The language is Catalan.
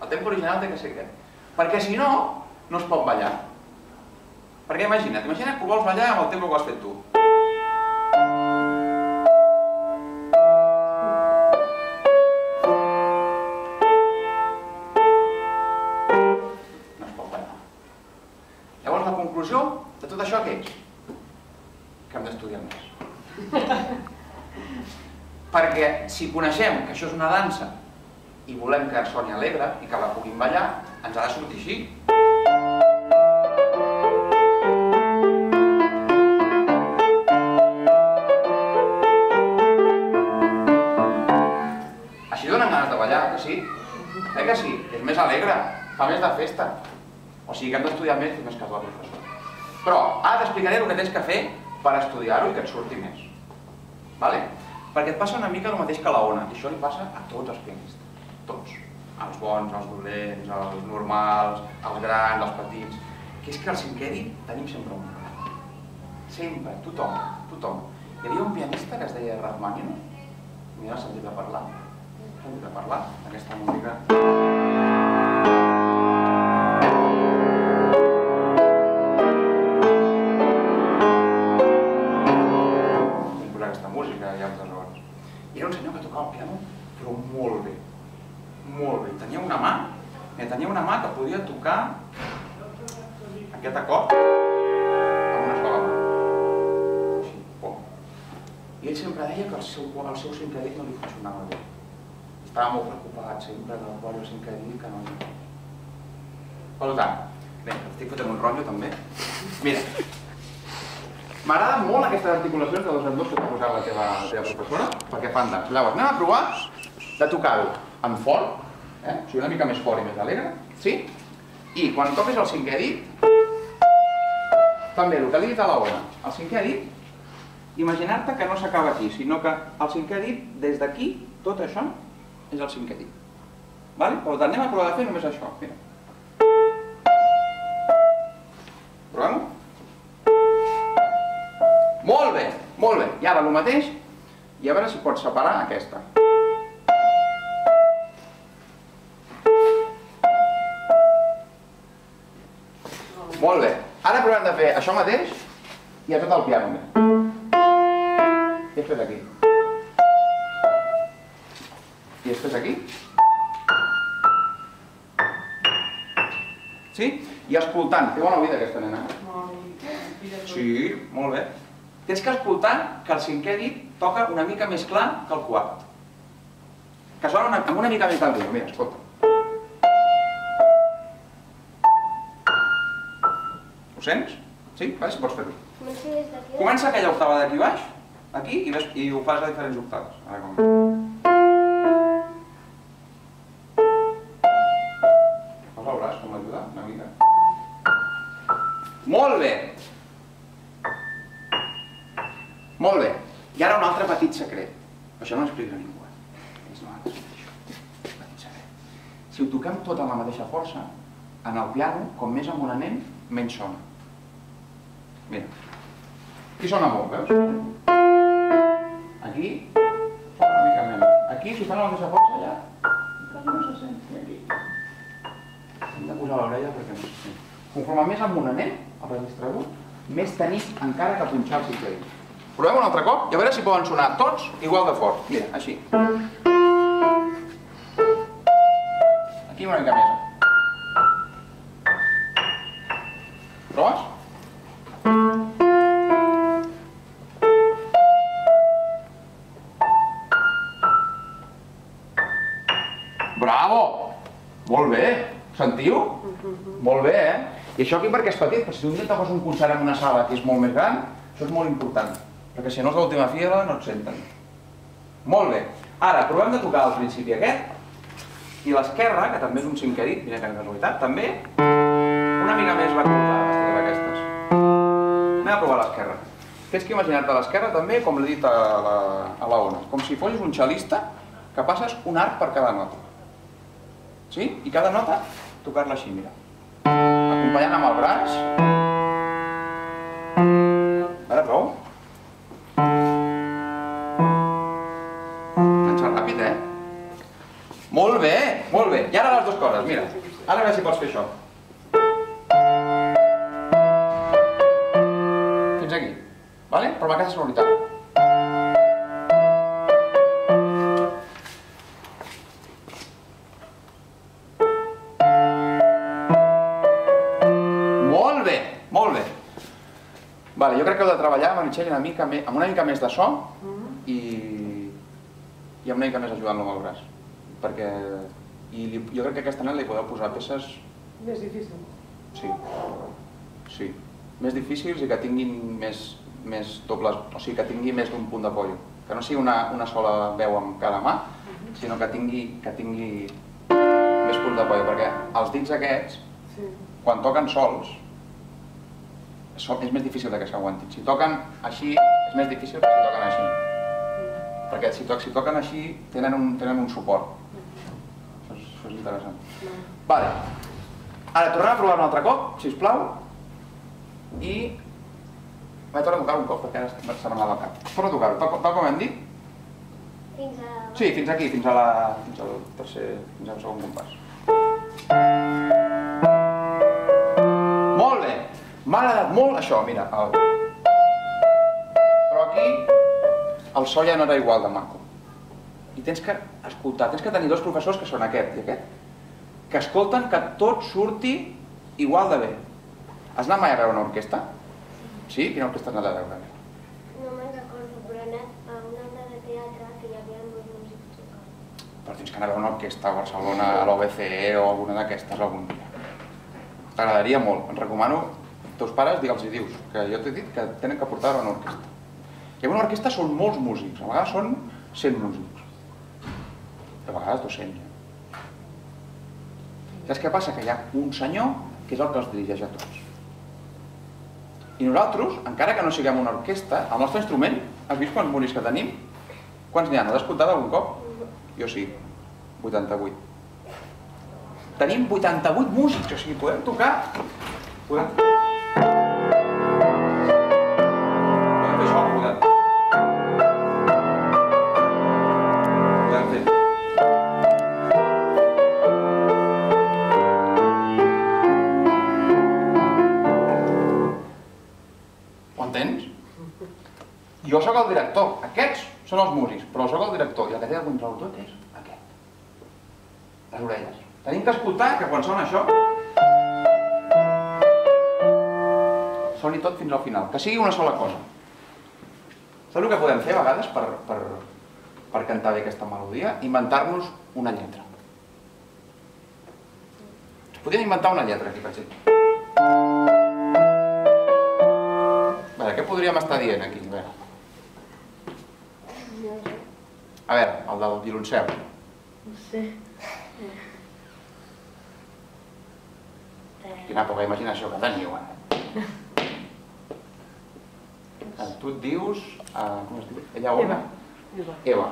El tempo original té que ser aquest. Perquè si no, no es pot ballar. Perquè imagina't que vols ballar amb el tempo que ho has fet tu. No es pot ballar. Llavors la conclusió de tot això què és? Que hem d'estudiar més. Perquè si coneixem que això és una dansa i volem que soni alegre i que la puguin ballar, ens ha de sortir així. Així donen ganes de ballar, que sí? Que sí? És més alegre, fa més de festa. O sigui que hem d'estudiar més i més cas del professor. Però ara t'explicaré el que tens que fer per estudiar-ho i que et surti més. Perquè et passa una mica el mateix que la ona, i això li passa a tots els pianistes. Tots. Els bons, els dolents, els normals, els grans, els petits. Que és que al cinquè dit tenim sempre un problema. Sempre, tothom. Hi havia un pianista que es deia Rachmaninoff. M'hi has sentit a parlar? Has sentit a parlar d'aquesta música? Composar aquesta música i altres hores. I era un senyor que tocava el piano, però molt bé. Molt bé. Tenia una mà que podia tocar aquest acord amb una sola mà. Així, pom. I ell sempre deia que el seu cinquè dit no li funcionava bé. Estava molt preocupat sempre del qual el cinquè dit que no... Per tant, bé, estic fotent un rotllo també. Mira, m'agraden molt aquestes articulacions de dos en dos que t'ha posat la teva professora, perquè fan dans. Llavors, anem a provar de tocar-ho en fort, o sigui, una mica més fort i més alegre, sí? I quan toques el cinquè dit, també el que li he dit a la ona, el cinquè dit, imaginar-te que no s'acaba aquí, sinó que el cinquè dit, des d'aquí, tot això, és el cinquè dit. Per tant, anem a provar de fer només això, mira. Provem-ho? Molt bé, molt bé. I ara el mateix, i a veure si pots separar aquesta. Molt bé. Ara provem de fer això mateix i a tot el piano. I després aquí. I després aquí. Sí? I escoltant. Té bona oïda aquesta nena. Sí, molt bé. Tens que escoltar que el cinquè dit toca una mica més clar que el quart. Que sona amb una mica més d'alguna. Mira, escolta. Ho sents? Sí? Si pots fer-ho. Comença aquella octava d'aquí baix, aquí, i ho fas a diferents octaves. Ara com... Posa el braç com l'ajuda, una mica. Molt bé! Molt bé. I ara un altre petit secret. Això no l'explica ningú. És no això. Petit secret. Si ho toquem tot amb la mateixa força, en el piano, com més amunt anem, menys sona. Mira, aquí sona molt, veus? Aquí sona una mica menys. Aquí, si fan la mateixa força, ja no se sent. I aquí. Hem de posar l'orella perquè no se sent. Conforme més amunt anem, el registre agut, més tenim encara que punxar el cinquè dit. Provem un altre cop i a veure si poden sonar tots igual de fort. Mira, així. Aquí una mica més. Proves? Bravo! Molt bé! Sentiu? Molt bé, I això aquí perquè és petit, però si un dia toques un concert en una sala que és molt més gran, això és molt important, perquè si no és l'última fila no et senten. Molt bé. Ara, provem de tocar al principi aquest, i l'esquerra, que també és un cinquè dit, mira que casualitat, també, una mica més recolzades, totes aquestes. Anem a provar l'esquerra. Tens que imaginar-te l'esquerra també, com l'he dit a la ona, com si fossis un xalista que passes un arc per cada nota. Sí? I cada nota, tocar-la així, mira. Acompanyant amb el braç. Ara, prou? Enxar ràpid, Molt bé, molt bé. I ara les dues coses. coses. Mira, ara a veure si pots fer això. Fins aquí, vale? Però amb aquesta sonoritat. Molt bé, molt bé. Vale, jo crec que heu de treballar, Meritxell, amb una mica més de so i amb una mica més ajudant-lo amb el braç. Perquè jo crec que aquesta nena li podeu posar peces... Més difícils. Sí, sí. Més difícils i que tinguin més dobles, o sigui, que tingui més d'un punt d'apoyo. Que no sigui una sola veu amb cada mà, sinó que tingui més punts d'apoyo, perquè els dits aquests, quan toquen sols, és més difícil que s'aguantin. Si toquen així, és més difícil que si toquen així. Perquè si toquen així, tenen un suport. Això és interessant. Vale. Ara, tornem a provar un altre cop, sisplau. I... vaig tornar a tocar un cop, perquè ara se m'ha anat al cap. Torna a tocar-ho, tal com hem dit? Fins a... Sí, fins aquí, fins al segon compàs. Molt bé! M'ha agradat molt això, mira. Però aquí el so ja no era igual de maco. I tens que escoltar, tens que tenir dos professors que són aquest i aquest, que escolten que tot surti igual de bé. Has anat mai a veure una orquestra? Sí? Quina orquestra has anat a veure? No me'n recordo, però he anat a una obra de teatre que hi havia dos músics tocant. Però tens que anar a veure una orquestra a Barcelona, a l'OBCE o alguna d'aquestes algun dia. T'agradaria molt. Et recomano, teus pares, digue'ls i dius, que jo t'he dit que tenen que portar a una orquestra. I en una orquestra són molts músics, a vegades són 100 músics. A vegades 200. Saps què passa? Que hi ha un senyor que és el que els dirigeix a tots. I nosaltres, encara que no siguem una orquestra, el nostre instrument, has vist quants músics que tenim? Quants n'hi ha? Has escoltat algun cop? Jo sí, 88. Tenim 88 músics, o sigui, podem tocar... Podem fer això, podem. Podem fer. Ho entens? Jo sóc el director, aquests són els músics, però sóc el director i el que té de control tot és aquest. Les orelles. Tenim que escoltar que quan sona això soni tot fins al final, que sigui una sola cosa. Saps el que podem fer a vegades per cantar bé aquesta melodia? Inventar-nos una lletra. Ens podríem inventar una lletra aquí, per exemple. Què podríem estar dient aquí? A veure, el del violoncel. No sé. Quina poca imaginació que teniu, Tu et dius... com es diu? Ella Ona? Eva. Eva.